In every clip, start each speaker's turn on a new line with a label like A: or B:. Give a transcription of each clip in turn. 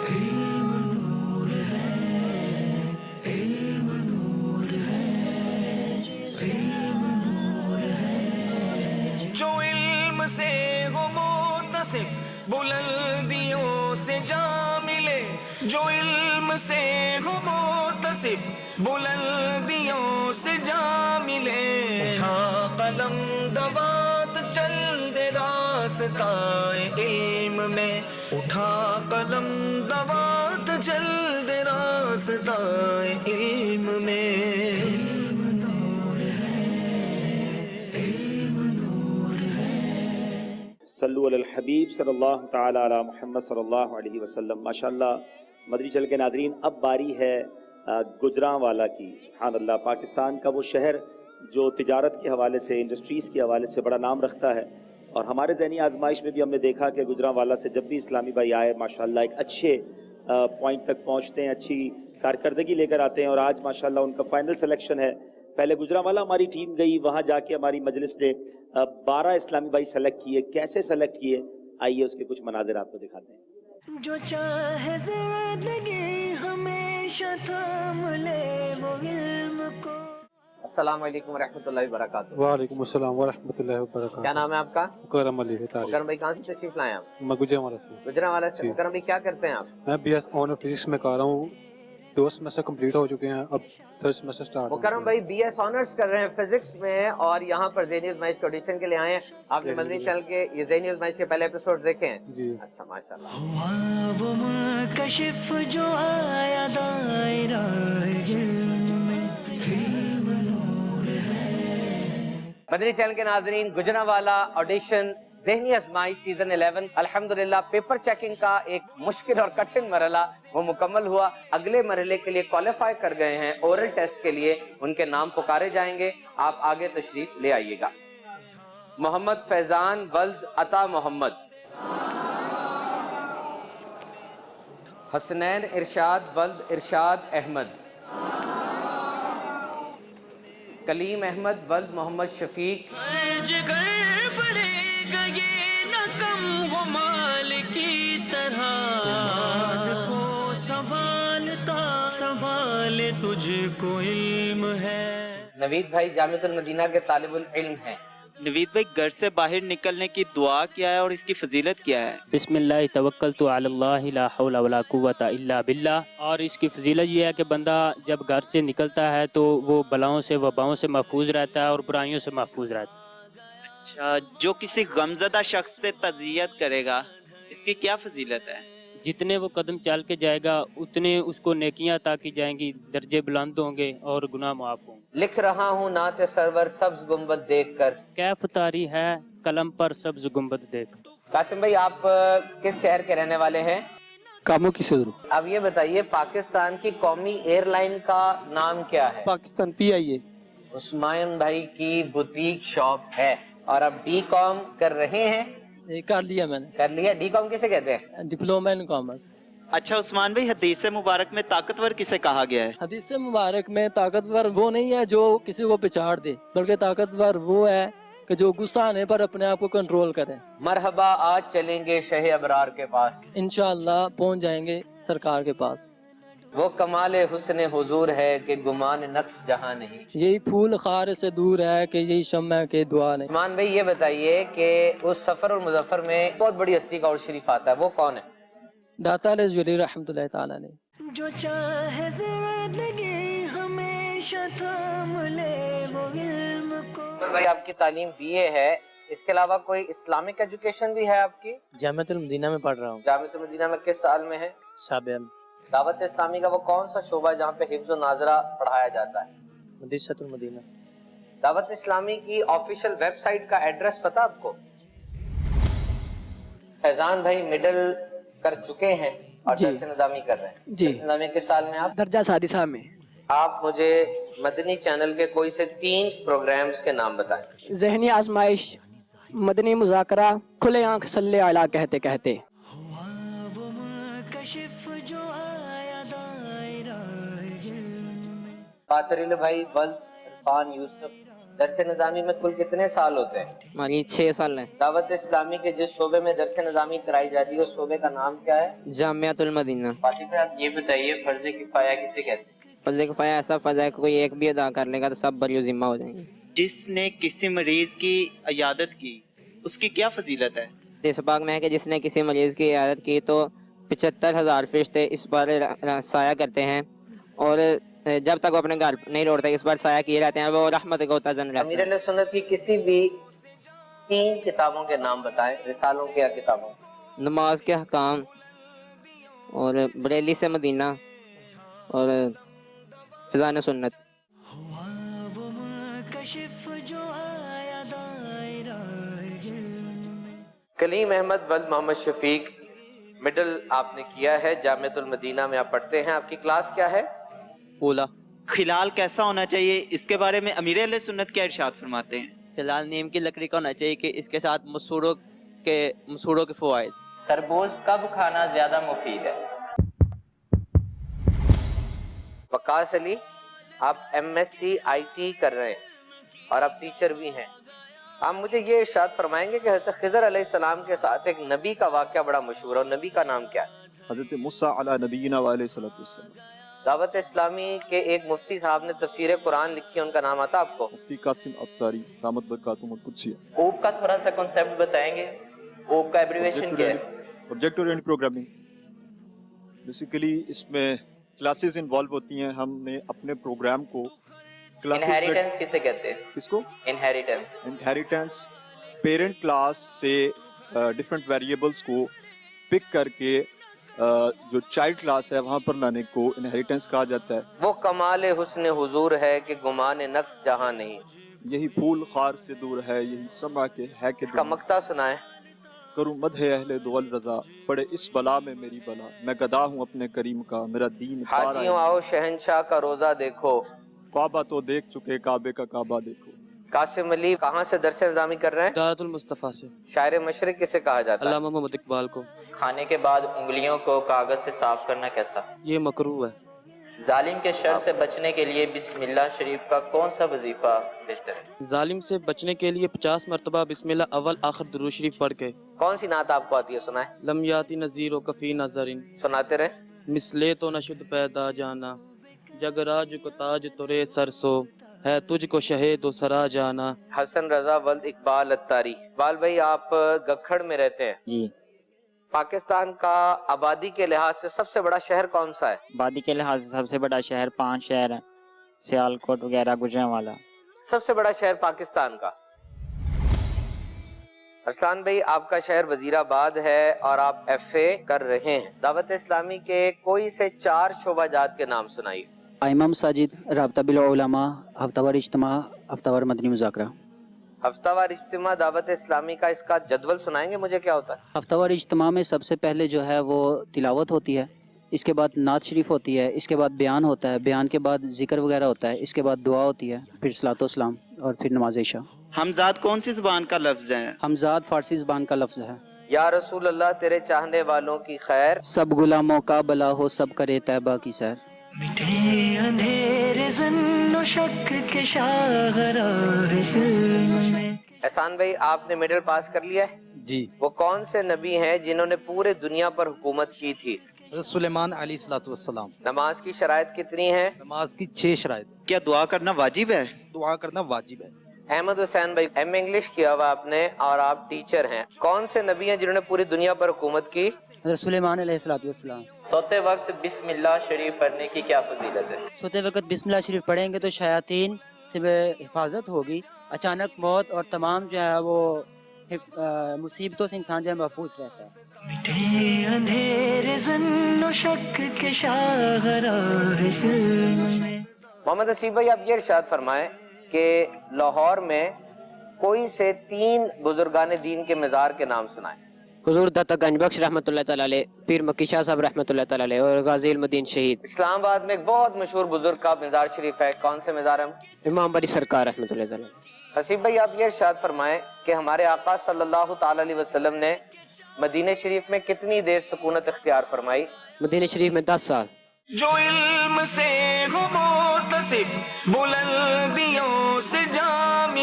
A: علم نور ہے، علم نور ہے، علم نور ہے، جو علم سے ہو متصف بلندیوں سے جا ملے، جو علم سے ہو متصف بلندیوں سے جا ملے، اٹھا قلم دوات چل دے راستائے علم میں، اٹھا قلم دوات چل دے راستائے علم میں۔ علم نور ہے، علم نور ہے۔
B: صلو علی الحبیب صلی اللہ تعالی علی محمد صلی اللہ علیہ وسلم۔ ماشاءاللہ مدنی چل کے ناظرین، اب باری ہے گجرانوالہ کی۔ سبحان اللہ، پاکستان کا وہ شہر جو تجارت کے حوالے سے، انڈسٹریز کے حوالے سے بڑا نام رکھتا ہے، اور ہمارے ذہنی آزمائش میں بھی ہم نے دیکھا کہ گجرانوالہ سے جب بھی اسلامی بھائی آئے ماشاءاللہ ایک اچھے پوائنٹ تک پہنچتے ہیں، اچھی کارکردگی لے کر آتے ہیں، اور آج ماشاءاللہ ان کا فائنل سلیکشن ہے۔ پہلے گجرانوالہ ہماری ٹیم گئی، وہاں جا کے ہماری مجلس نے 12 اسلامی بھائی سلیکٹ کیے۔ کیسے سلیکٹ کیے، آئیے اس کے کچھ مناظر آپ کو دکھاتے ہیں۔
A: جو چاہے زندگی ہمیشہ تھام لے وہ علم کو۔
C: السلام علیکم ورحمۃ اللہ وبرکاتہ۔
D: وعلیکم السلام ورحمۃ اللہ وبرکاتہ۔
C: کیا نام ہے آپ کا؟
D: مکرم علی ہے تاریخ۔
C: مکرم بھائی کہاں سے تشریف لائے آپ؟
D: میں گجرانوالہ سے۔
C: گجرانوالہ سے۔
D: جی۔
C: مکرم بھائی کیا کرتے ہیں آپ؟
D: میں بی ایس آنر فزکس میں کر رہا ہوں، 2 سیمسٹر کمپلیٹ ہو چکے ہیں، اب 3rd سیمسٹر سٹارٹ۔
C: مکرم بھائی بی ایس آنرز کر رہے ہیں فزکس میں، اور یہاں پر زی نیوز میچ آڈیشن کے لیے آئے ہیں۔ آپ نے مدنی چینل کے یہ زی نیوز میچ کے پہلے ایپیسوڈ دیکھے ہیں؟
D: جی۔
C: اچھا، ماشاء اللہ۔
A: ہوا وہ منکشف جو آیا دائرہ علم میں، علم نور ہے۔
C: مدنی چینل کے ناظرین، گجرانوالہ آڈیشن ذہنی آزمائش سیزن 11 الحمدللہ پیپر چیکنگ کا ایک مشکل اور کٹھن مرحلہ وہ مکمل ہوا۔ اگلے مرحلے کے لیے کوالیفائی کر گئے ہیں، اورل ٹیسٹ کے لیے ان کے نام پکارے جائیں گے۔ آپ آگے تشریف لے آئیے گا۔ محمد فیضان ولد عطا محمد، حسنین ارشاد ولد ارشاد احمد، کلیم احمد ولد محمد شفیق،
A: جگر پڑے گا یہ نہ کم وہ مال کی طرح، مال کو سنبھالتا سنبھال تجھ کو علم ہے۔
C: نوید بھائی جامعۃ المدینہ کے طالب العلم ہیں۔
E: نوید بھائی، گھر سے باہر نکلنے کی دعا کیا ہے اور اس کی فضیلت کیا ہے؟
F: بسم اللہ توکلت علی اللہ لا حول ولا قوت الا باللہ۔ اور اس کی فضیلت یہ ہے کہ بندہ جب گھر سے نکلتا ہے تو وہ بلاؤں سے وباؤں سے محفوظ رہتا ہے اور برائیوں سے محفوظ رہتا ہے۔
E: اچھا، جو کسی غمزدہ شخص سے تعزیت کرے گا، اس کی کیا فضیلت ہے؟
F: جتنے وہ قدم چل کے جائے گا اتنے اس کو نیکیاں عطا کی جائیں گی، درجے بلند ہوں گے اور گناہ معاف ہوں گے۔
C: لکھ رہا ہوں نعت سرور سبز گنبد دیکھ کر،
F: کیف طاری ہے قلم پر سبز گنبد دیکھ۔
C: قاسم بھائی آپ کس شہر کے رہنے والے ہیں؟
D: کاموں کی صدر،
C: اب یہ بتائیے پاکستان کی قومی ایئر لائن کا نام کیا ہے؟
D: پاکستان پی آئی اے۔
C: عثمان بھائی کی بوتیک شاپ ہے، اور اب ڈی کام کر رہے ہیں؟
G: کر لیا میں نے،
C: کر لیا۔ ڈی کام کسے کہتے ہیں؟
G: Diploma in commerce.
E: اچھا عثمان بھائی، حدیث مبارک میں طاقتور کسے کہا گیا ہے؟
G: حدیث مبارک میں طاقتور وہ نہیں ہے جو کسی کو پچھاڑ دے، بلکہ طاقتور وہ ہے کہ جو غصہ آنے پر اپنے آپ کو کنٹرول کرے۔
C: مرحبا، آج چلیں گے شہ ابرار کے پاس،
G: انشاءاللہ پہنچ جائیں گے سرکار کے پاس۔
C: وہ کمال حسن حضور ہے کہ گمان نقص جہاں نہیں۔
G: یہی پھول خار سے دور ہے کہ یہی شمع کے دعا نہیں۔
C: عثمان بھائی یہ بتائیے کہ اس سفر اور مظفر میں بہت بڑی ہستی کا اور شریف آتا ہے، وہ کون ہے؟
G: داتا علیہ جلی رحمۃ اللہ تعالیٰ نے۔
A: جو چاہے زندگی ہمیشہ تھام لے وہ علم کو۔
C: بھائی آپ کی تعلیم بی اے ہے، اس کے علاوہ کوئی اسلامک ایجوکیشن بھی ہے آپ کی؟
G: جامعۃ المدینہ میں پڑھ رہا ہوں،
C: جامعۃ المدینہ میں کس سال میں ہے؟
G: سابعہ میں۔
C: دعوت اسلامی کا وہ کون سا شعبہ ہے جہاں پہ حفظ و ناظرہ پڑھایا جاتا ہے؟
G: مدرسۃ المدینہ۔
C: دعوت اسلامی کی آفیشیل ویب سائٹ کا ایڈریس پتہ آپ کو؟ فیضان بھائی مڈل کر چکے ہیں اور
G: جی۔
C: درس نظامی کر رہے ہیں۔
G: جی۔
C: درس نظامی کس سال میں آپ؟
G: درجہ سادسہ میں۔
C: آپ مجھے مدنی چینل کے کوئی سے 3 پروگرامز کے نام بتائیں۔
G: ذہنی آزمائش، مدنی مذاکرہ، کھلے آنکھ صلی اعلیٰ کہتے کہتے۔
A: ہوا وہ منکشف جو آیا دائرہ علم میں۔
C: پاتریل بھائی ولد عرفان یوسف درس نظامی میں کل کتنے سال ہوتے ہیں؟
H: ہماری 6 سال ہے.
C: دعوت اسلامی کے جس شعبے میں درس نظامی کرائی جاتی ہے اس شعبے کا نام کیا ہے؟
H: جامعۃ المدینہ.
C: فاطمہ بھائی آپ یہ بتائیے فرض کفایہ کسے کہتے ہیں؟
H: فرض کفایہ ایسا فرض ہے کہ کوئی ایک بھی ادا کر لے گا تو سب بری ذمہ ہو جائیں گے.
E: جس نے کسی مریض کی عیادت کی اس کی کیا فضیلت ہے؟
H: اس پاک میں ہے کہ جس نے کسی مریض کی عیادت کی تو 75,000 فرشتے اس پر سایہ کرتے ہیں اور جب تک وہ اپنے گھر نہیں لوٹتے اس پر سایہ کیے رہتے ہیں. وہ رحمت کو تزن رہتے
C: امیر
H: ہیں.
C: علیہ سنت کی کسی بھی 3 کتابوں کے نام بتائیں، رسالوں کے یا کتابوں.
H: نماز کے احکام اور بریلی سے مدینہ اور فضان سنت.
A: ہوا وہ منکشف جو آیا دائرہ علم میں.
C: کلیم احمد ولد محمد شفیق، مڈل آپ نے کیا ہے، جامعۃ المدینہ میں آپ پڑھتے ہیں. آپ کی کلاس کیا ہے؟
G: اولا.
E: خلال کیسا ہونا چاہیے اس کے بارے میں امیر اہل سنت کیا ارشاد فرماتے ہیں؟
G: فی الحال نیم کی لکڑی کا ہونا چاہیے کہ اس کے ساتھ مسوڑوں کے فوائد.
C: تربوز کب کھانا زیادہ مفید ہے؟ وقاص علی، آپ MSc IT کر رہے ہیں اور آپ ٹیچر بھی ہیں. آپ مجھے یہ ارشاد فرمائیں گے کہ حضرت خضر علیہ السلام کے ساتھ ایک نبی کا واقعہ بڑا مشہور ہے اور نبی کا نام کیا ہے؟
I: حضرت موسیٰ علی نبینا علیہ السلام.
C: دعوت اسلامی کے ایک مفتی صاحب نے تفسیر قرآن لکھی ہے، ان کا نام آتا آپ کو؟
I: مفتی قاسم ابتاری دامت برکاتہم القدسیہ.
C: اوپ کا تھوڑا سا کنسیپٹ بتائیں گے؟ اوپ کا ایبریویشن کیا ہے؟
I: Object oriented programming. بیسیکلی اس میں کلاسز انوالو ہوتی ہیں. ہم نے اپنے پروگرام کو
C: انہیریٹنس کسے کہتے ہیں؟
I: کس کو؟
C: انہیریٹنس.
I: انہیریٹنس پیرنٹ کلاس سے ڈفرینٹ ویریبلس کو پک کر کے جو چائلڈ کلاس ہے وہاں پر لانے کو انہیریٹنس کہا جاتا ہے.
C: وہ کمال حسن حضور ہے کہ گمان نقص جہاں نہیں.
I: یہی پھول خار سے دور ہے، یہی سما کے ہے کہ
C: اس کا مقطع سنائیں.
I: کروں مدح اہل دول رضا، پڑے اس بلا میں میری بلا، میں گدا ہوں اپنے کریم کا، میرا دین پارا
C: حاجیوں آؤ شہنشاہ کا روزہ دیکھو.
I: کعبہ تو دیکھ چکے، کعبے کا کعبہ دیکھو.
C: قاسم علی کہاں سے درس نظامی کر رہے ہیں؟
G: دارت المصطفیٰ سے.
C: شاعر مشرق کسے کہا جاتا ہے؟
G: علامہ محمد اقبال کو.
C: کھانے کے بعد انگلیوں کو کاغذ سے صاف کرنا کیسا؟
G: یہ مکروہ ہے.
C: ظالم کے شر سے بچنے کے لیے بسم اللہ شریف کا کون سا وظیفہ بہتر ہے؟
G: ظالم سے بچنے کے لیے 50 مرتبہ بسم اللہ اول آخر درود شریف پڑھ کے.
C: کون سی نعت آپ کو آتی ہے؟ سنائیں.
G: لم یاتی نذیر و کفی نظرین.
C: سناتے رہیں.
G: مسلے تو نشد پیدا جانا، جگ راج کو تاج ترے سرسو، ہے تجھ کو شہید و سرا جانا.
C: حسن رضا ولد اقبال اتاری. اقبال بھائی آپ گکھڑ میں رہتے ہیں.
H: جی.
C: پاکستان کا آبادی کے لحاظ سے سب سے بڑا شہر کون سا ہے؟
F: آبادی کے لحاظ سے سب سے بڑا شہر 5 شہر ہیں، سیالکوٹ وغیرہ، گوجرانوالا.
C: سب سے بڑا شہر پاکستان کا؟ ارسلان بھائی آپ کا شہر وزیر آباد ہے اور آپ FA کر رہے ہیں. دعوت اسلامی کے کوئی سے 4 شعبہ جات کے نام سنائیے.
J: ائمہ مساجد، رابطہ بالعلماء، ہفتہ وار اجتماع، ہفتہ وار مدنی مذاکرہ.
C: ہفتہ وار اجتماع دعوت اسلامی کا، اس کا جدول سنائیں گے مجھے؟ کیا ہوتا ہے
J: ہفتہ وار اجتماع میں؟ سب سے پہلے جو ہے وہ تلاوت ہوتی ہے، اس کے بعد نعت شریف ہوتی ہے، اس کے بعد بیان ہوتا ہے، بیان کے بعد ذکر وغیرہ ہوتا ہے، اس کے بعد دعا ہوتی ہے، پھر صلاۃ و سلام اور پھر نماز عشاء.
E: حمزاد کون سی زبان کا لفظ ہے؟
J: حمزاد فارسی زبان کا لفظ ہے.
C: یا رسول اللہ تیرے چاہنے والوں کی خیر،
J: سب غلاموں کا بلا ہو، سب کرے طیبہ کی سیر.
A: مٹے اندھیرے ظن و شک کے شاہراہ ظلم میں.
C: احسان بھائی آپ نے مڈل پاس کر لیا ہے؟
K: جی.
C: وہ کون سے نبی ہیں جنہوں نے پورے دنیا پر حکومت کی تھی؟
K: سلیمان علیہ الصلوۃ والسلام.
C: نماز کی شرائط کتنی ہیں؟
K: نماز کی 6 شرائط.
E: کیا دعا کرنا واجب ہے؟
K: دعا کرنا واجب ہے.
C: احمد حسین بھائی ایم انگلش کیا ہوا آپ نے اور آپ ٹیچر ہیں. کون سے نبی ہیں جنہوں نے پوری دنیا پر حکومت کی؟
J: سلیمان علیہ الصلوۃ والسلام.
C: سوتے وقت بسم اللہ شریف پڑھنے کی کیا فضیلت ہے؟
J: سوتے وقت بسم اللہ شریف پڑھیں گے تو شیاطین سے حفاظت ہوگی، اچانک موت اور تمام جو ہے وہ مصیبتوں سے انسان جو ہے محفوظ رہتا ہے.
A: مٹے اندھیرے ظن و شک کے شاہراہ ظلم میں.
C: محمد حسیب بھائی آپ یہ ارشاد فرمائیں کہ لاہور میں کوئی سے 3 بزرگان دین کے مزار کے نام سنائیں.
H: حضور داتا گنج بخش رحمۃ اللہ تعالی علیہ، پیر مکی شاہ صاحب رحمۃ اللہ تعالی علیہ اور غازی المدین شہید.
C: اسلام آباد میں ایک بہت مشہور بزرگ کا مزار شریف ہے، کون سے مزار ہے؟
H: امام بری سرکار رحمۃ اللہ تعالی.
C: حسیب بھائی آپ یہ ارشاد فرمائیں کہ ہمارے آقا صلی اللہ تعالی علیہ وسلم نے مدینہ شریف میں کتنی دیر سکونت اختیار فرمائی؟
H: مدینہ شریف میں 10 سال.
A: جو علم سے ہو متصف، بلندیوں سے جامع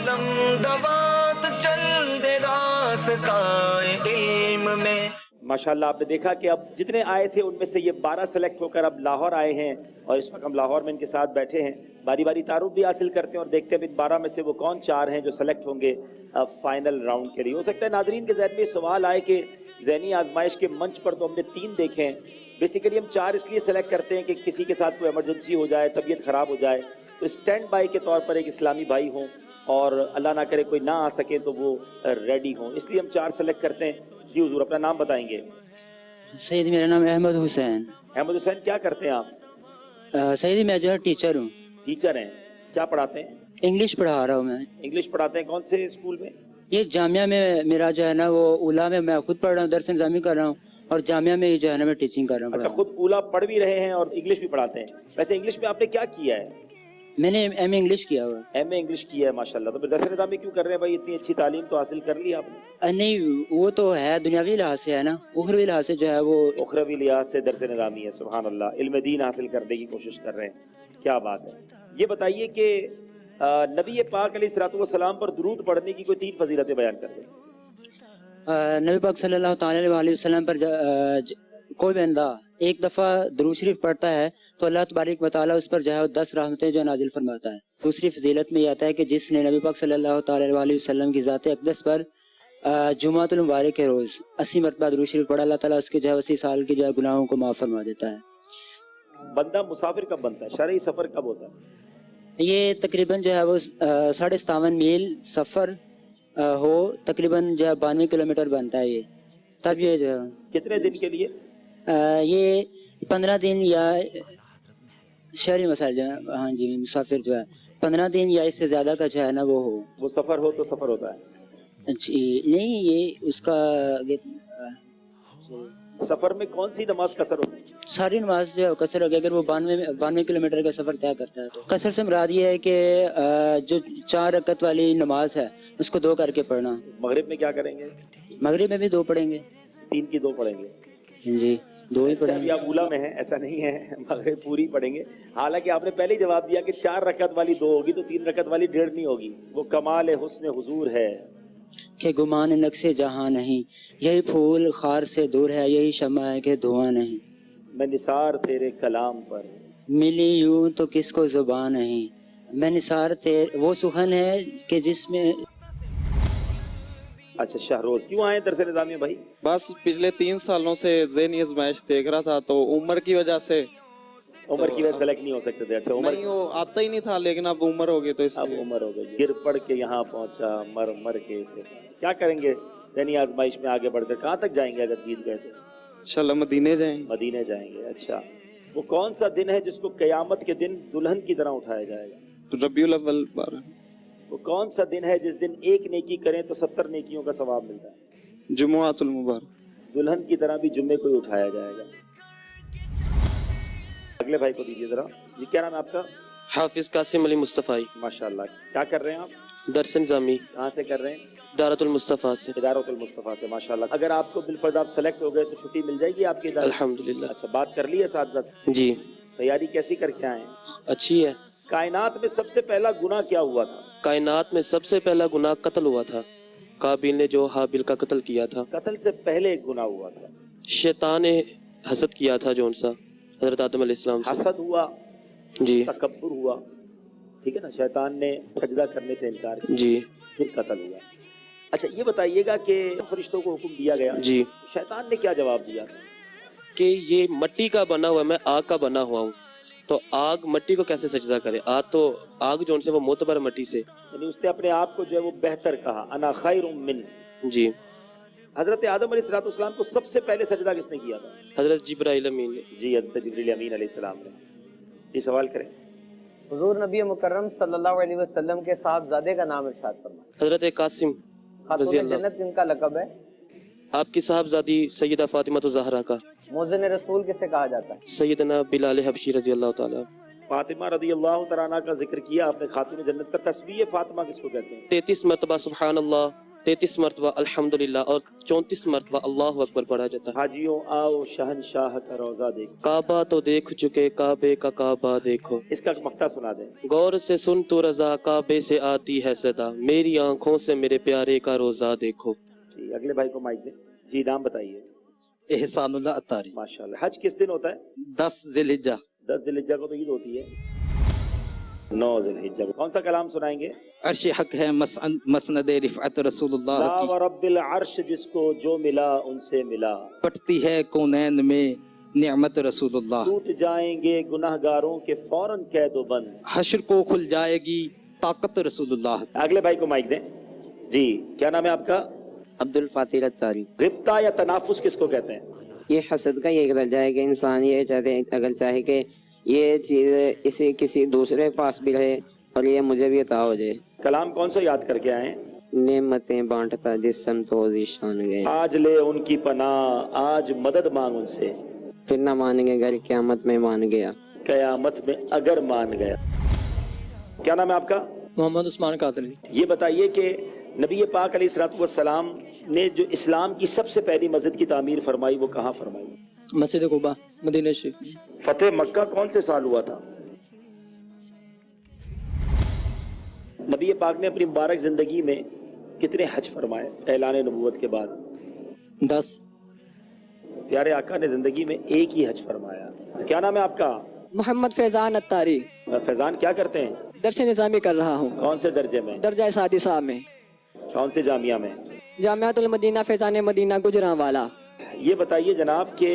A: आलम दवात चल दे रास्ताए इल्म में।
B: माशाल्लाह आपने देखा कि अब जितने आए थे उनमें से ये 12 सेलेक्ट होकर अब लाहौर आए हैं और इस वक्त हम लाहौर में इनके साथ बैठे हैं। बारी बारी तारुफ भी हासिल करते हैं और देखते हैं इन 12 में से वो कौन 4 हैं जो सेलेक्ट होंगे फाइनल राउंड के लिए। हो सकता है नाजरीन के जहन में सवाल आए कि ज़हनी आजमाइश के मंच पर तो हमने 3 देखे हैं, बेसिकली हम 4 इसलिए सेलेक्ट करते हैं कि किसी के साथ कोई इमरजेंसी हो जाए, तबीयत ख़राब हो जाए तो स्टैंड बाई के तौर पर एक इस्लामी भाई हों और अल्लाह ना करे कोई ना आ सके तो वो रेडी हों, इसलिए हम 4 सेलेक्ट करते हैं। जी हुजूर अपना नाम बताएंगे।
J: सईद मेरा नाम अहमद हुसैन।
B: अहमद हुसैन क्या करते हैं आप?
J: सईद मैं जो है टीचर हूँ।
B: टीचर हैं, क्या पढ़ाते हैं?
J: इंग्लिश पढ़ा रहा हूँ मैं।
B: इंग्लिश पढ़ाते हैं, कौन से स्कूल में?
J: ये जामिया में मेरा जो है ना वो उला में मैं खुद पढ़ रहा हूँ, दर्स निज़ामी कर रहा हूँ और जामिया में ही जो है ना मैं टीचिंग कर रहा हूँ।
B: अच्छा, खुद उला पढ़ भी रहे हैं और इंग्लिश भी पढ़ाते हैं। वैसे इंग्लिश में आपने क्या किया है?
J: मैंने एमए इंग्लिश किया हुआ।
B: एमए इंग्लिश किया है, माशाल्लाह। तो फिर दर्स निज़ामी क्यों कर रहे हैं भाई? इतनी अच्छी तालीम तो हासिल कर ली आपने।
J: नहीं वो तो है दुनियावी लिहाज से है ना, उखरवी लिहाज से जो है वो
B: उखरवी लिहाज से दर्स निज़ामी है। सुभान अल्लाह, इल्म दीन हासिल करने की कोशिश कर रहे हैं, क्या बात है। ये बताइए कि नबी पाक अलैहिस्सलाम पर दुरूद पढ़ने की कोई 3 फजीलतें बयान कर दें।
J: नबी पाक सल्लल्लाहु अलैहि वसल्लम पर कोई बंदा एक दफ़ा दुरूद शरीफ पढ़ता है तो अल्लाह तबारक व तआला उस पर जो है 10 रहमतें जो नाजिल फरमाता है। दूसरी फजीलत में ये आता है कि जिसने नबी पाक सल्लल्लाहु अलैहि वसल्लम की ज़ात अक़दस पर जुमातुल मुबारक के रोज़ 80 मरतबा दुरूद शरीफ पढ़ा, अल्लाह ताला उसके जो है 80 साल के जो है गुनाहों को माफ़ फरमा देता है।
B: बंदा मुसाफिर कब बनता है? शरई सफ़र कब होता है?
J: ये तकरीबन जो है वो 57.5 मील सफ़र हो, तकरीबन जो है 92 किलोमीटर बनता है ये। तब ये जो है
B: कितने दिन के लिए?
J: ये 15 दिन या शहरी मसाइल जो है, हाँ जी, मुसाफिर जो है 15 दिन या इससे ज़्यादा का जो है ना वो
B: सफ़र हो तो सफ़र होता है।
J: जी नहीं, ये उसका
B: सफ़र में कौन सी नमाज कसर होती है?
J: सारी नमाज जो है कसर हो गई। अगर वो 92 किलोमीटर का सफ़र तय करता है तो कसर से मुराद ये है कि जो 4 रकत वाली नमाज है उसको 2 करके पढ़ना।
B: मगरिब में क्या करेंगे?
J: मगरिब में भी 2 पढ़ेंगे।
B: 3 की 2 पढ़ेंगे
J: जी, 2 ही पढ़ेंगे।
B: अभी आप उला में हैं, ऐसा नहीं है, मगरिब पूरी पढ़ेंगे। हालांकि आपने पहले ही जवाब दिया कि 4 रकत वाली 2 होगी तो 3 रकत वाली 1.5 नहीं होगी। वो कमाल हुस्न हुजूर है
J: कि गुमान नक्शे जहाँ नहीं, यही फूल खार से दूर है, यही शम्मा है कि धुआं नहीं।
B: मैं निसार तेरे कलाम पर
J: मिली यूं तो किसको जुबान नहीं, मैं निसार तेरे वो सुखन है कि जिसमें।
B: अच्छा, शाहरोज क्यों आए दरस निज़ामी भाई?
L: बस पिछले 3 सालों से ज़हनी आज़माइश देख रहा था तो उम्र की वजह से
B: सेलेक्ट नहीं हो सकते थे। अच्छा, उम्र
L: नहीं, वो आता ही नहीं था, लेकिन अब उम्र हो गई तो
B: अब उम्र हो गई, गिर पड़ के यहाँ पहुंचा, मर मर के इसे। क्या करेंगे ज़हनी आजमाइश में आगे बढ़कर? कहाँ तक जाएंगे अगर जीत गए तो?
L: इंशाल्लाह मदीने जाएंगे।
B: मदीने जाएंगे। अच्छा, वो कौन सा दिन है जिसको क़यामत के दिन दुल्हन की तरह उठाया जाएगा?
L: तो रबीउल अव्वल 12।
B: वो कौन सा दिन है जिस दिन एक नेकी करें तो 70 नेकियों का सवाब मिलता है?
L: जुमुआतुल मुबारक।
B: दुल्हन की तरह भी जुम्मे को उठाया जाएगा। अगले भाई को दीजिए जरा। जी, क्या नाम है आपका?
M: हाफिज कासिम अली मुस्तफ़ाई।
B: माशाल्लाह, क्या कर रहे हैं आप?
M: दर्स निज़ामी।
B: कहाँ से कर रहे हैं?
M: दारतुल मुस्तफ़ा से।
B: दारतुल मुस्तफ़ा से, माशाल्लाह। अगर आपको बिलफर्ज आप सेलेक्ट हो गए तो छुट्टी मिल जाएगी आपकी?
M: अल्हम्दुलिल्लाह।
B: अच्छा, बात कर ली है साथ?
M: जी।
B: तैयारी कैसी करके आए?
M: अच्छी है।
B: कायनात में सबसे पहला गुनाह क्या हुआ था?
M: कायनात में सबसे पहला गुनाह कत्ल हुआ था। काबिल ने जो हाबिल का कत्ल किया था।
B: कत्ल से पहले एक गुनाह हुआ था।
M: शैतान ने हसद किया था जो उनसा हजरत आदम अलैहिस्सलाम से।
B: हसद हुआ
M: जी,
B: तकब्बुर हुआ, ठीक है ना। शैतान ने सजदा करने से इनकार किया
M: जी,
B: फिर कत्ल हुआ। अच्छा, ये बताइएगा कि फरिश्तों को हुक्म दिया गया
M: जी,
B: शैतान ने क्या जवाब दिया
M: कि ये मट्टी का बना हुआ, मैं आग का बना हुआ हूँ, तो आग मट्टी को कैसे सजदा करे? आग जो उनसे वो मोतबर मट्टी से,
B: यानी उसने अपने आप को जो है वो बेहतर कहा, अना खैरुम मिन।
M: जी।
B: हजरत आदम अलैहिस्सलाम को सबसे पहले सजदा किसने किया था?
M: हजरत जिब्राइल अमीन ने।
B: जी, हजरत जिब्रील अमीन अलैहिस्सलाम ने। ये सवाल करें।
C: हुजूर नबी मुकर्रम सल्लल्लाहु अलैहि वसल्लम के साहबजादे का नाम इरशाद फरमाएं।
M: हजरत कासिम रज़ी अल्लाह।
C: जन्नत जिनका लक़ब है?
M: आपकी साहबजादी सैयदा फातिमा ज़हरा का।
C: मुअज़्ज़िन रसूल किसे कहा जाता है?
M: सैयदना बिलाल हबशी रज़ी अल्लाह ताला।
B: फातिमा रज़ियल्लाहु तआला का जिक्र किया आपने, खातून जन्नत का। तस्बीह फातिमा किसको कहते हैं?
M: 33 मरतबा सुभान अल्लाह 33 मरतबा अल्हम्दुलिल्लाह और 34 मरतबा अल्लाहु अकबर पढ़ा जाता है।
B: हाजियों आओ शहनशाह का रोजा देखो,
M: काबा तो देख चुके काबे का काबा देखो,
B: इसका मक्ता सुना दें।
M: गौर से सुन तो रजा काबे से आती है सदा, मेरी आंखों से मेरे प्यारे का रोजा देखो।
B: जी, अगले भाई को माइक दें। जी, नाम बताइए।
K: एहसानुल्लाह अत्तारी।
B: माशाल्लाह। हज किस दिन होता है?
K: 10 ज़िलहिज्जा।
B: 10 ज़िलहिज्जा को तो ईद होती है। 9 ज़िलहिज्जा को। कौन सा कलाम सुनाएंगे?
K: अर्श हक है मसनद रिफ़अत रसूलुल्लाह
B: ला
K: की,
B: व रब्बिल अर्श जिसको जो मिला उनसे मिला,
K: पटती है कौनैन में निअमत रसूलुल्लाह,
B: टूट जाएंगे गुनहगारों के फौरन कैद व बंद,
K: हश्र को खुल जाएगी ताकत रसूलुल्लाह।
B: अगले भाई को माइक दें। जी, क्या नाम है आपका?
H: अब्दुल फातिर अत्तारी।
B: गिब्ता या तनाफुस किसको कहते हैं?
H: ये हसद का ये एक दर्जा है कि इंसान ये चाहते अगर चाहे कि ये चीज़ इसी किसी दूसरे के पास भी रहे और ये मुझे भी अता हो जाए।
B: कलाम कौन सा याद करके आए हैं?
H: नेमतें बांटता जिस्म तो जीशान गए,
B: आज ले उनकी पनाह, आज मदद मांग उनसे,
H: फिर न मानेंगे घर क़यामत में मान गया,
B: कयामत में अगर मान गया। क्या नाम है आपका?
G: मोहम्मद उस्मान कादरी।
B: ये बताइए कि नबी पाक अलैहिस्सलाम ने जो इस्लाम की सबसे पहली मस्जिद की तामीर फरमाई वो कहाँ फरमाई?
G: मस्जिद कुबा, मदीना शरीफ।
B: फतेह मक्का कौन से साल हुआ था? नबी पाक ने अपनी मुबारक जिंदगी में कितने हज फरमाए ऐलान नबूवत के बाद?
G: 10।
B: प्यारे आका ने जिंदगी में एक ही हज फरमाया। क्या नाम है आपका?
G: मोहम्मद फैजान अत्तारी।
B: फैजान, क्या करते हैं?
G: दर्स निज़ामी कर रहा हूँ।
B: कौन से दर्जे में?
G: दर्जा सादिसा में।
B: कौन से जामिया में?
G: Jamiatul Medina Faizan Medina Gujranwala.
B: ये बताइए जनाब के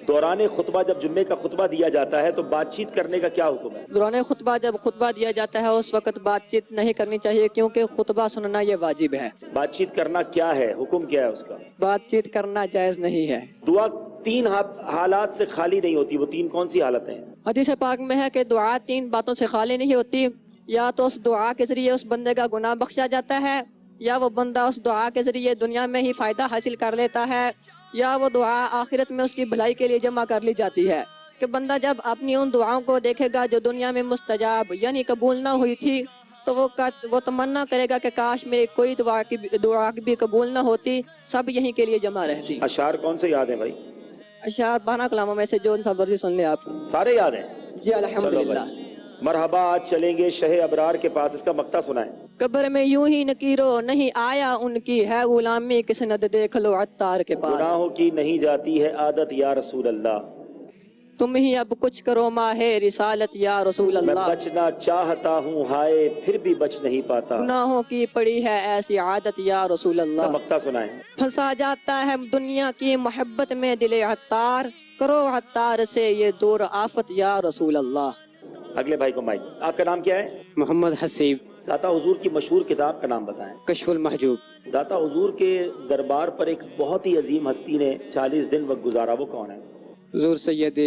B: दौरान खुतबा, जब जुम्मे का खुतबा दिया जाता है तो बातचीत करने का क्या हुक्म है?
G: दौरान खुतबा जब खुतबा दिया जाता है उस वक्त बातचीत नहीं करनी चाहिए, क्योंकि खुतबा सुनना ये वाजिब है।
B: बातचीत करना क्या है, हुक्म क्या है उसका?
G: बातचीत करना जायज नहीं है।
B: दुआ 3 हालात से खाली नहीं होती, वो 3 कौन सी हालतें हैं?
G: हदीस पाक में है कि दुआ 3 बातों से खाली नहीं होती। या तो उस दुआ के जरिए उस बंदे का गुनाह बख्शा जाता है, या वो बंदा उस दुआ के जरिए दुनिया में ही फायदा हासिल कर लेता है, या वो दुआ आखिरत में उसकी भलाई के लिए जमा कर ली जाती है। कि बंदा जब अपनी उन दुआओं को देखेगा जो दुनिया में मुस्तजाब यानी कबूल ना हुई थी, तो वो तमन्ना करेगा कि काश मेरी कोई दुआ भी कबूल ना होती, सब यहीं के लिए जमा रहती।
B: अशार कौन से याद है भाई?
G: अशार 12 कलामों में से जो सब मर्जी सुन ले आप।
B: सारे याद हैं?
G: जी अल्हम्दुलिल्लाह।
B: मरहबा, आज चलेंगे शहे अबरार के पास, इसका मक्ता सुनाएं।
G: कब्र में यूं ही नकीरो नहीं आया उनकी, है गुलामी की सनद देख लो अत्तार के पास।
B: गुनाहों की नहीं जाती है आदत या रसूल अल्लाह,
G: तुम ही अब कुछ करो माहे रिसालत या रसूल
B: मैं
G: अल्लाह।
B: बचना चाहता हूँ हाय फिर भी बच नहीं पाता,
G: गुनाहों की पड़ी है ऐसी आदत या रसूल अल्लाह।
B: मक्ता सुनाएं।
G: फंसा जाता है दुनिया की मोहब्बत में दिले अत्तार, करो अत्तार से ये दूर आफत या रसूल अल्लाह।
B: अगले भाई को माइक। आपका नाम क्या है?
H: मोहम्मद हसीब।
B: दाता हुजूर की मशहूर किताब का नाम बताएं।
H: कश्फुल महजूब।
B: दाता हुजूर के दरबार पर एक बहुत ही अजीम हस्ती ने 40 दिन वक्त गुजारा, वो कौन है?
H: हुजूर सैयद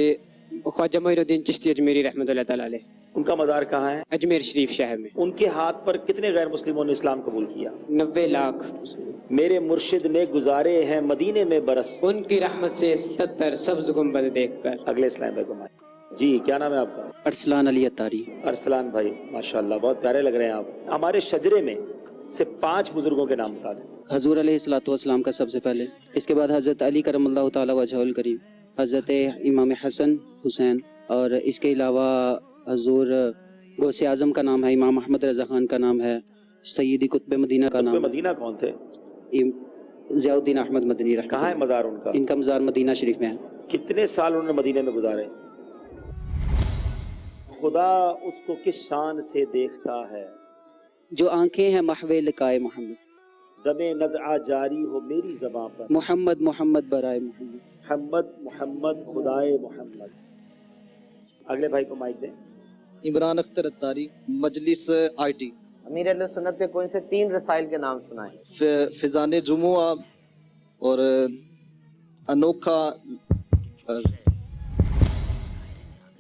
H: ख्वाजा मोइनुद्दीन चिश्ती अजमेरी रहमतुल्लाह तआला अलैह।
B: उनका मज़ार कहाँ है?
H: अजमेर शरीफ शहर में।
B: उनके हाथ पर कितने गैर मुस्लिमों ने इस्लाम कबूल किया?
H: 90 लाख।
B: मेरे मुर्शिद ने गुजारे हैं मदीने में बरस,
H: उनकी रहमत से 77 सब्ज गुंबद देखकर।
B: अगले इस्लाम भाई को माइक। जी, क्या नाम है आपका?
J: अरसलान अली अत्तारी।
B: अरसलान भाई, माशाल्लाह बहुत प्यारे लग रहे हैं आप। हमारे शजरे में से 5 बुजुर्गों के नाम बता दें।
J: हजूर अलैहिस्सलातु वस्सलाम का सबसे पहले, इसके बाद हज़रत अली करमल्लाहु ताला वजहुल करीम, हज़रत इमाम हसन हुसैन, और इसके अलावा हजूर गौसे आज़म का नाम है, इमाम अहमद रज़ा खान का नाम है, सैयदी कुतुब मदीना का नाम।
B: मदीना कौन थे?
J: ज़ियाउद्दीन अहमद मदनी रहमतुल्लाह।
B: कहाँ है मज़ार उनका?
J: इनका मज़ार मदीना शरीफ में है।
B: कितने साल उन्होंने मदीने में गुजारे? खुदा उसको किस शान से देखता है,
J: जो आंखें हैं महवे लिकाए मोहम्मद,
B: दमे नज़आ जारी हो मेरी ज़बां पर,
J: मोहम्मद मोहम्मद बराए मोहम्मद,
B: मोहम्मद मोहम्मद खुदाए मोहम्मद। अगले भाई को माइक दें।
L: इमरान अख्तर अत्तारी, मजलिस आईटी।
C: अमीर अहले सुन्नत पे कौन से 3 रसाइल के नाम सुनाए?
L: फिजान जुमुआ और अनोखा।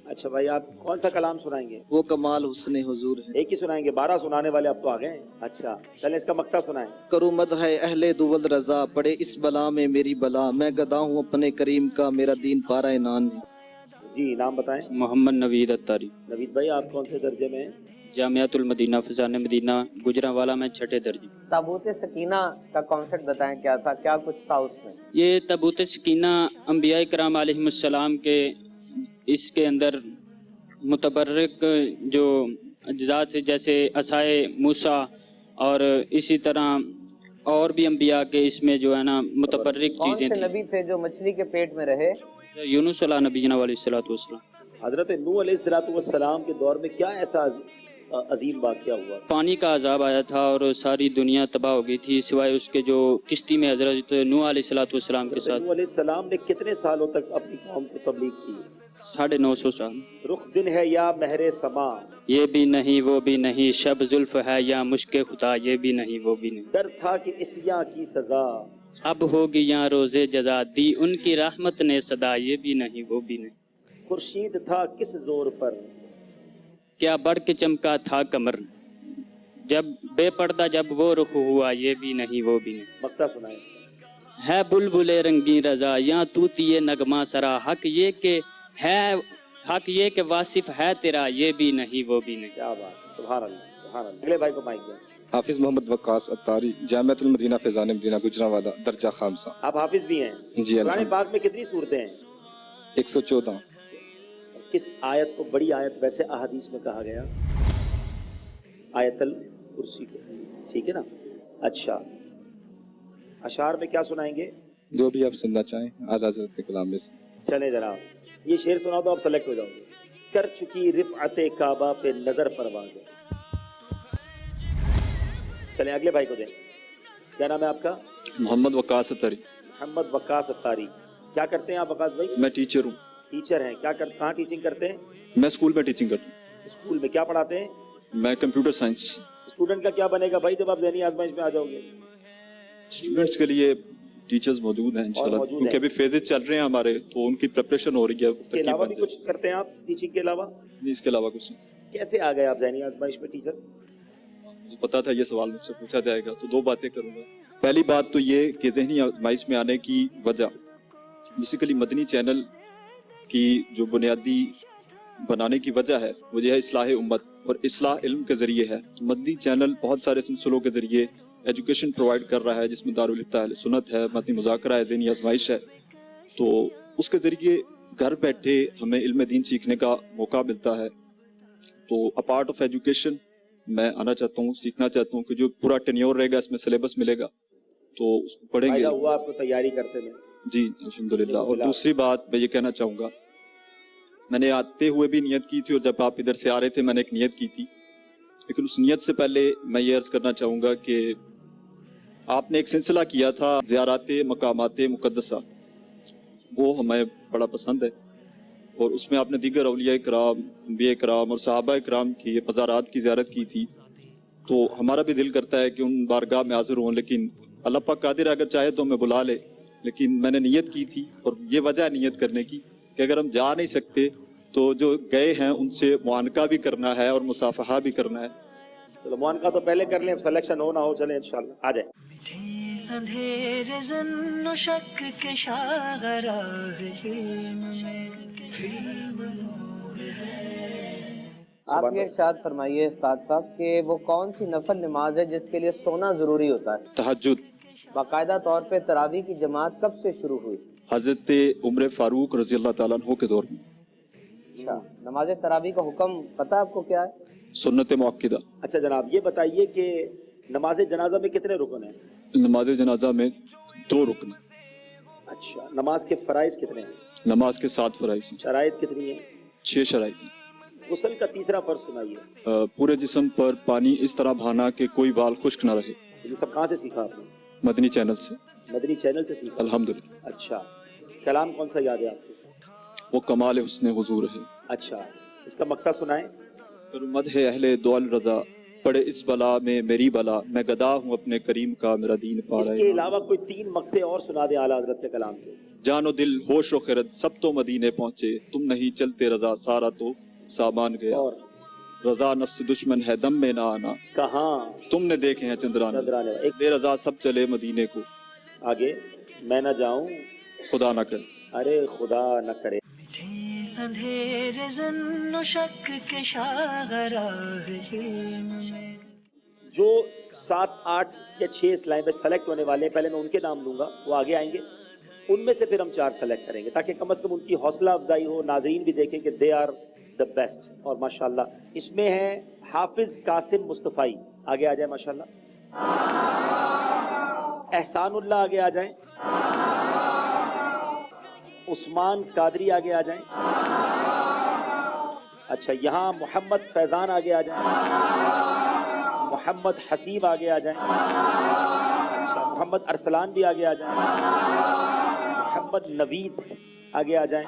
B: अच्छा भाई, आप कौन सा कलाम सुनाएंगे?
L: वो कमाल हुस्ने हुजूर है।
B: एक ही सुनाएंगे? 12 सुनाने वाले अब तो आ गए। अच्छा चलें, इसका मक्ता सुनाएं।
L: करो मद है अहले दुवल रजा, पड़े इस बला में मेरी बला, मैं गदा हूँ अपने करीम का, मेरा दीन पारा नान है।
B: जी, नाम बताएं।
N: मोहम्मद नवीद अत्तारी।
B: नवीद भाई, आप कौन से दर्जे में हैं?
N: जामियातुल मदीना फैज़ान मदीना गुजरांवाला में 6ठे दर्जे।
C: ताबूत सकीना का कॉन्सेप्ट बताएं, क्या था, क्या कुछ था उसमें?
N: ये ताबूत सकीना अंबिया इकराम अलैहिमुस्सलाम के इसके अंदर मुतबर्रिक जो अज्जा थे, जैसे असाए मूसा और इसी तरह और भी अंबिया के इसमें जो है ना मुतबर्रिक
C: कौन
N: चीज़ें
C: से
N: थी।
C: नबी थे जो मछली के पेट में रहे?
N: यूनुस अला नबीना अलैहिस्सलातु वस्सलाम।
B: हजरत नूह अलैहिस्सलातु वस्सलाम के दौर में क्या ऐसा अजीम वाक़या हुआ?
N: पानी का अजाब आया था और सारी दुनिया तबाह हो गई थी, सिवाय उसके जो किश्ती में हजरत नूह अलैहिस्सलातु वस्सलाम के साथ।
B: नूह अलैहिस्सलाम ने कितने सालों तक अपनी कौम को तबलीग की?
N: 950 साल।
B: रुख दिन है या महरे समा,
N: ये भी नहीं वो भी नहीं, शब जुल्फ है या मुश्के खुदा, ये भी नहीं वो भी नहीं।
B: डर था कि इस्यां की सजा,
N: अब होगी यहाँ रोजे जजा, दी उनकी रहमत ने सदा, ये भी नहीं वो भी नहीं।
B: खुर्शीद था किस जोर पर,
N: क्या बढ़ के चमका था कमर, जब बेपर्दा जब वो रुख हुआ, ये भी नहीं वो भी नहीं।
B: मक्ता सुनाए।
N: है बुलबुले रंगी रजा, यहाँ तूतिए नगमा सरा, हक ये के है, हक ये के वासिफ है तेरा, ये भी नहीं वो भी नहीं।
B: क्या बात, सुभान अल्लाह, सुभान अल्लाह। अगले भाई को माइक दें।
O: हाफिज मोहम्मद वक्कास अत्तारी, जामियातुल मदीना फैज़ान मदीना गुजरांवाला, दर्जा खामसा।
B: आप हाफिज भी हैं?
O: जी,
B: कुरान पाक में कितनी सूरतें हैं?
O: 114।
B: किस आयत को बड़ी आयत वैसे अहादीस में कहा गया? आयतल कुर्सी को, ठीक है ना? अच्छा, अशार में क्या सुनाएंगे?
O: जो भी आप सुनना चाहें, आला हज़रत के कलाम में से।
B: चले जनाब, ये शेर सुना तो आप सेलेक्ट हो जाओगे। कर चुकी रिफ़अते काबा पे नजर परवाज़। चले अगले भाई को दें। क्या नाम है आपका?
I: मोहम्मद वक्कास अत्तारी।
B: मोहम्मद वक्कास अत्तारी, क्या करते हैं आप वक्कास भाई?
I: मैं टीचर हूँ।
B: टीचर हैं, क्या कर, कहाँ टीचिंग करते हैं?
I: मैं स्कूल में टीचिंग करता हूँ।
B: स्कूल में क्या पढ़ाते हैं?
I: मैं कंप्यूटर साइंस।
B: स्टूडेंट का क्या बनेगा भाई जब आप ज़हनी आजमाइश में आ जाओगे?
I: स्टूडेंट्स के लिए टीचर्स मौजूद हैं इंशाल्लाह, क्योंकि अभी फेजेस चल रहे हैं हमारे, तो उनकी प्रिपरेशन हो रही है।
B: इसके अलावा भी कुछ करते हैं आप टीचिंग के अलावा?
I: नहीं, इसके अलावा कुछ नहीं।
B: कैसे आ गए आप ज़हनी आजमाइश में टीचर?
I: मुझे पता था ये सवाल मुझसे पूछा जाएगा, तो दो बातें करूंगा। पहली बात तो ये कि ज़हनी आजमाइश में आने की वजह बेसिकली मदनी चैनल की जो बुनियादी बनाने की वजह है वो ये है इस्लाह उम्मत और इस्लाह इल्म के ज़रिए है। तो मदनी चैनल बहुत सारे सिलसिलों के ज़रिए एजुकेशन प्रोवाइड कर रहा है, जिसमें दारुल इफ्ता अहले सुन्नत है, मदनी मुज़ाकरा है, ज़हनी आजमाइश है। तो उसके ज़रिए घर बैठे हमें इल्म दीन सीखने का मौका मिलता है। तो अ पार्ट ऑफ एजुकेशन मैं आना चाहता हूँ, सीखना चाहता हूँ कि जो पूरा टेन्योर रहेगा इसमें सिलेबस मिलेगा तो उसको पढ़ेंगे।
B: फायदा हुआ आपको तैयारी करते में?
I: जी अल्हम्दुलिल्लाह। और दूसरी बात मैं ये कहना चाहूँगा, मैंने आते हुए भी नियत की थी और जब आप इधर से आ रहे थे मैंने एक नियत की थी, लेकिन उस नियत से पहले मैं ये अर्ज़ करना चाहूँगा कि आपने एक सिलसिला किया था ज़ियाराते मकामाते मुक़द्दसा, वो हमें बड़ा पसंद है और उसमें आपने दीगर औलिया इकराम, अंबिया इकराम और सहाबा इकराम की मज़ारात की ज़ियारत की थी। तो हमारा भी दिल करता है कि उन बारगाह में हाज़िर हों, लेकिन अल्लाह पाक कादिर अगर चाहे तो हमें बुला ले। लेकिन मैंने नियत की थी और ये वजह है नियत करने की कि अगर हम जा नहीं सकते तो जो गए हैं उनसे मुआनका भी करना है और मुसाफहा भी करना है।
B: चलो मुआनका तो पहले कर लें, सिलेक्शन हो ना हो, चले इंशाल्लाह आ जाए।
A: अंधेरे ज़न्नो शक के शागराग इल्म में इल्म नूर है।
C: आप ये इरशाद फरमाइए उस्ताद साहब कि वो कौन सी नफल नमाज है जिसके लिए सोना जरूरी होता है?
I: तहज्जुद।
C: बाकायदा तौर पे तरावी की जमात कब से शुरू हुई?
I: हज़रत उमर फारूक रज़ी अल्लाह ताला अन्हु के दौर में।
C: अच्छा, नमाज तरावी का हुक्म पता है आपको क्या है?
I: सुन्नत मुअक्किदा।
B: अच्छा जनाब, ये बताइए कि नमाज जनाजा में कितने रुकन हैं?
I: नमाज जनाजा में 2 रुकन।
B: अच्छा, नमाज के फराइज कितने हैं?
I: नमाज के 7 फराइज।
B: शराइत कितनी है?
I: 6 शराइत।
B: गुस्ल का तीसरा फर्ज सुनाइए।
I: पूरे जिस्म पर पानी इस तरह बहाना कि कोई बाल खुश्क ना रहे।
B: ये सब कहाँ से सीखा आपने?
I: मदनी चैनल से।
B: मदनी चैनल से सीखा?
I: अल्हम्दुलिल्लाह।
B: अच्छा, कलाम कौन सा याद है आपको?
I: वो कमाल हुस्न हुजूर है।
B: अच्छा, इसका मक्ता सुनाए।
I: मदह अहले दौल रजा, पड़े इस बला में मेरी बला, मैं गदा हूँ अपने करीम का, मेरा दीन पा रहा है।
B: इसके अलावा कोई 3 मक्ते और सुना दे आला हज़रत के कलाम के।
I: जानो दिल होश व खिरत सब तो मदीने पहुँचे, तुम नहीं चलते रजा सारा तो सामान गया।
B: और
I: रजा नफ्स दुश्मन है दम में ना आना,
B: कहाँ
I: तुमने देखे हैं चंद्राने।
B: एक
I: दे रजा सब चले मदीने को,
B: आगे मैं ना जाऊं
I: खुदा ना करे।
B: अरे खुदा न करे।
A: अंधेरे जन्नो शक के शागराह इल्म में।
B: जो 7, 8 या 6 इस्लाम में सेलेक्ट होने वाले हैं, पहले मैं उनके नाम लूंगा, वो आगे आएंगे, उनमें से फिर हम 4 सेलेक्ट करेंगे ताकि कम से कम उनकी हौसला अफजाई हो, नाज़रीन भी देखें कि दे आर द बेस्ट। और माशाल्लाह इसमें है हाफिज कासिम मुस्तफ़ाई, आगे आ जाए माशाल्लाह। एहसानुल्लाह आगे आ जाएं। उस्मान कादरी आगे आ जाएं। अच्छा, यहाँ मोहम्मद फैजान आगे आ जाएं। मोहम्मद हसीब आगे आ जाएं। अच्छा, मोहम्मद अरसलान भी आगे आ जाएं। मोहम्मद नवीद आगे आ जाएं।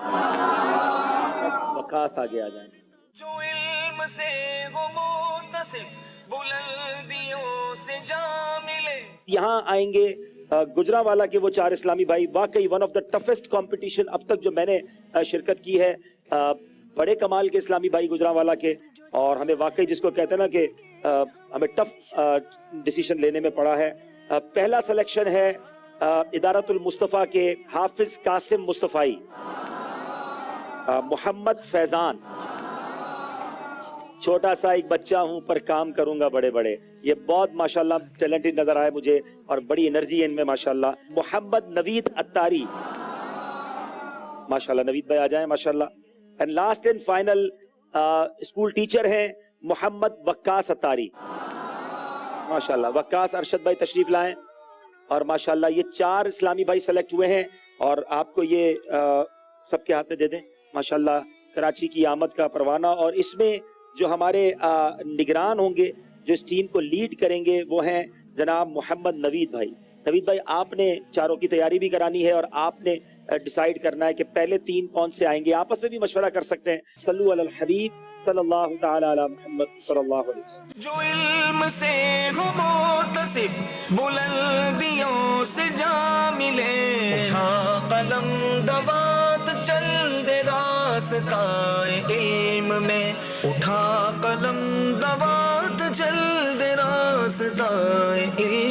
B: वकास आगे आ जाएं।
A: जो इल्म से हो मुत्तसिफ बुलंदियों से जा मिले।
B: यहाँ आएंगे गुजरांवाला के वो 4 इस्लामी भाई। वाकई one of the toughest competition अब तक जो मैंने शिरकत की है, बड़े कमाल के इस्लामी भाई गुजरांवाला के, और हमें वाकई जिसको कहते हैं ना कि हमें टफ डिसीजन लेने में पड़ा है। पहला सिलेक्शन है इदारतुल मुस्तफ़ा के हाफिज कासिम मुस्तफ़ाई, मोहम्मद फैजान। छोटा सा एक बच्चा हूं पर काम करूंगा बड़े बड़े, ये बहुत माशाल्लाह टैलेंटेड नजर आए मुझे और बड़ी एनर्जी है इनमें माशाल्लाह। मोहम्मद नवीद अत्तारी, माशाल्लाह नवीद भाई आ जाएं माशाल्लाह। And last and final school teacher हैं मोहम्मद वक्कास अत्तारी, माशाल्लाह। वक्कास अरशद भाई तशरीफ लाएं। और माशाल्लाह ये 4 इस्लामी भाई सेलेक्ट हुए हैं और आपको ये सबके हाथ में दे दें माशाल्लाह कराची की आमद का परवाना। और इसमें जो हमारे निगरान होंगे, जो इस टीम को लीड करेंगे, वो हैं जनाब मोहम्मद नवीद भाई। नवीद भाई, आपने चारों की तैयारी भी करानी है और आपने डिसाइड करना है कि पहले 3 कौन से आएंगे। आपस में भी मशवरा कर सकते हैं। सल्लु अलल हबीब सल्लल्लाहु तआला अला मुहम्मद सल्लल्लाहु अलैहि वसल्लम।
A: जो इल्म से हो मुत्तसिफ बुलंदियों से जा मिले। उठा कलम दवात चल दे रास्ताए इल्म में। उठा कलम दवात चल दे रास्ताए इल्म